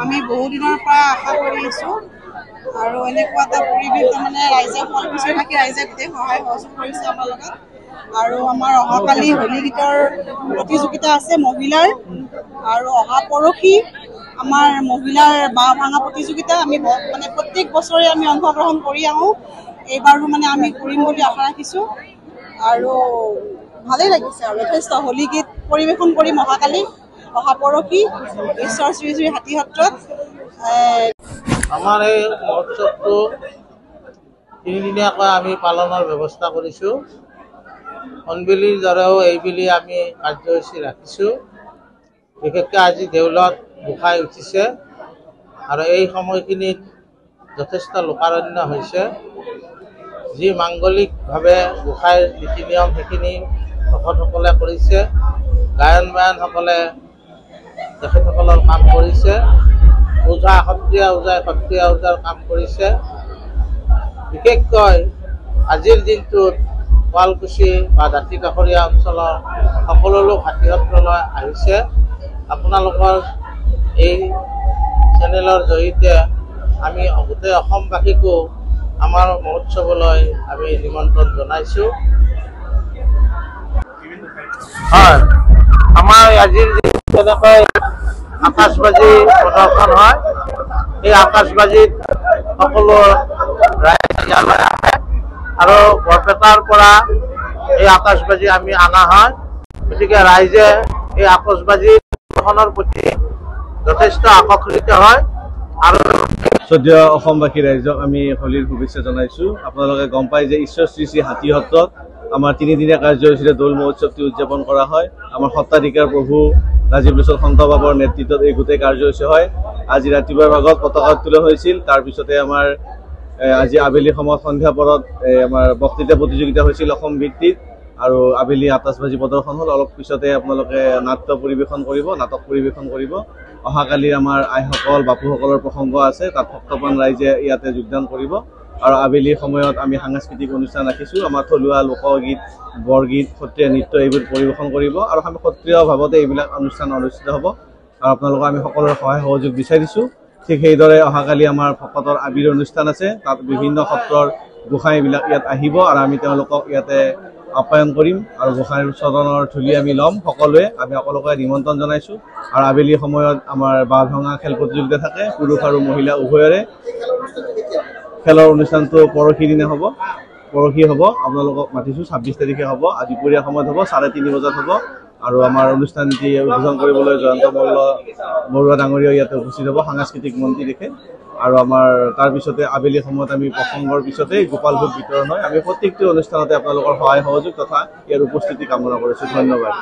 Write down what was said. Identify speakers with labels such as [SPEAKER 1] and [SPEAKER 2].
[SPEAKER 1] আমি বহু দিনৰ পৰা আশা কৰি আছো আৰু এনেকুৱা এটা পৰিৱেশ মানে ৰাইজে ফলপ্ৰসূ থাকি ৰাইজে গোটেই সহায় সহযোগ কৰিছে আমাৰ লগত আৰু আমাৰ অহাকালি হোলী গীতৰ প্ৰতিযোগিতা আছে মহিলাৰ আৰু অহা পৰহি আমাৰ মহিলাৰ বাঁহ ভাঙা প্ৰতিযোগিতা আমি মানে প্ৰত্যেক বছৰে আমি অংশগ্ৰহণ কৰি আহোঁ এইবাৰো মানে আমি কৰিম বুলি আশা ৰাখিছোঁ আৰু ভালেই লাগিছে আৰু যথেষ্ট হোলী গীত পৰিৱেশন কৰিম অহাকালি অহা পৰহি ঈশ্বৰ শ্ৰী শ্ৰী হাতী সত্ৰত
[SPEAKER 2] আমাৰ এই মহোৎসৱটো তিনিদিনীয়াকৈ আমি পালনৰ ব্যৱস্থা কৰিছোঁ অনবিলিৰ দৰেও এইবেলি আমি কাৰ্যসূচী ৰাখিছোঁ বিশেষকৈ আজি দেউলত গোসাঁই উঠিছে আৰু এই সময়খিনিত যথেষ্ট লোকাৰণ্য হৈছে যি মাংগলিকভাৱে গোসাঁইৰ নীতি নিয়ম সেইখিনি ভকতসকলে কৰিছে গায়ন বায়নসকলে তেখেতসকলৰ কাম কৰিছে ওজা সত্ৰীয়া ওজাই সত্ৰীয়া ওজাৰ কাম কৰিছে বিশেষকৈ আজিৰ দিনটোত শুৱালকুছি বা দাঁতি কাষৰীয়া অঞ্চলৰ সকলো লোক হাতী সত্ৰলৈ আহিছে আপোনালোকৰ এই চেনেলৰ জৰিয়তে আমি গোটেই অসমবাসীকো আমাৰ মহোৎসৱলৈ আমি নিমন্ত্ৰণ জনাইছোঁ হয় আমাৰ আজিৰ যেনেকৈ আকাশবাজি প্ৰদৰ্শন হয় এই আকাশবাজিত সকলো ৰাইজ ইয়ালৈ আহে আৰু বৰপেটাৰ পৰা এই আকাশবাজি আমি অনা হয় গতিকে ৰাইজে এই আকাশবাজি প্ৰদৰ্শনৰ প্ৰতি যথেষ্ট আকৰ্ষিত হয় আৰু
[SPEAKER 3] শ্ৰদ্ধেয় অসমবাসী ৰাইজক আমি হোলীৰ শুভেচ্ছা জনাইছোঁ আপোনালোকে গম পায় যে ঈশ্বৰ শ্ৰী শ্ৰী হাতী সত্ৰত আমাৰ তিনিদিনীয়া কাৰ্যসূচীৰে দৌল মহোৎসৱটি উদযাপন কৰা হয় আমাৰ সত্ৰাধিকাৰ প্ৰভু ৰাজীৱ লোচন সন্ত বাবৰ নেতৃত্বত এই গোটেই কাৰ্যসূচী হয় আজি ৰাতিপুৱাৰ ভাগত পতাকা উত্তোলন হৈছিল তাৰপিছতে আমাৰ আজি আবেলি সময়ত সন্ধিয়া পৰত আমাৰ বক্তৃতা প্ৰতিযোগিতা হৈছিল অসম ভিত্তিত আৰু আবেলি আতচবাজি প্ৰদৰ্শন হ'ল অলপ পিছতে আপোনালোকে নাট্য পৰিৱেশন কৰিব নাটক পৰিৱেশন কৰিব অহাকালি আমাৰ আইসকল বাপুসকলৰ প্ৰসংগ আছে তাত ভক্তপ্ৰাণ ৰাইজে ইয়াতে যোগদান কৰিব আৰু আবেলি সময়ত আমি সাংস্কৃতিক অনুষ্ঠান ৰাখিছোঁ আমাৰ থলুৱা লোকগীত বৰগীত সত্ৰীয়া নৃত্য এইবোৰ পৰিৱেশন কৰিব আৰু আমি সত্ৰীয় ভাৱতে এইবিলাক অনুষ্ঠান অনুষ্ঠিত হ'ব আৰু আপোনালোকক আমি সকলোৰে সহায় সহযোগ বিচাৰিছোঁ ঠিক সেইদৰে অহাকালি আমাৰ ভকতৰ আবিৰ অনুষ্ঠান আছে তাত বিভিন্ন সত্ৰৰ গোসাঁইবিলাক ইয়াত আহিব আৰু আমি তেওঁলোকক ইয়াতে আপ্যায়ন কৰিম আৰু গোসাঁইৰ চৰণৰ ধূলি আমি ল'ম সকলোৱে আমি সকলোকে নিমন্ত্ৰণ জনাইছোঁ আৰু আবেলি সময়ত আমাৰ বাঁহ ভঙা খেল প্ৰতিযোগিতা থাকে পুৰুষ আৰু মহিলা উভয়ৰে খেলৰ অনুষ্ঠানটো পৰহি দিনা হ'ব পৰহি হ'ব আপোনালোকক মাতিছোঁ 26 তাৰিখে হ'ব আজি দুপৰীয়া সময়ত হ'ব 3:30 বজাত হ'ব আৰু আমাৰ অনুষ্ঠানটি উদ্বোধন কৰিবলৈ জয়ন্ত বৰুৱা ডাঙৰীয়া ইয়াতে উপস্থিত হ'ব সাংস্কৃতিক মন্ত্ৰী দেখে আৰু আমাৰ তাৰপিছতে আবেলি সময়ত আমি প্ৰসংগৰ পিছতে গোপাল ভোগ বিতৰণ হয় আমি প্ৰত্যেকটো অনুষ্ঠানতে আপোনালোকৰ সহায় সহযোগ তথা ইয়াৰ উপস্থিতি কামনা কৰিছোঁ ধন্যবাদ।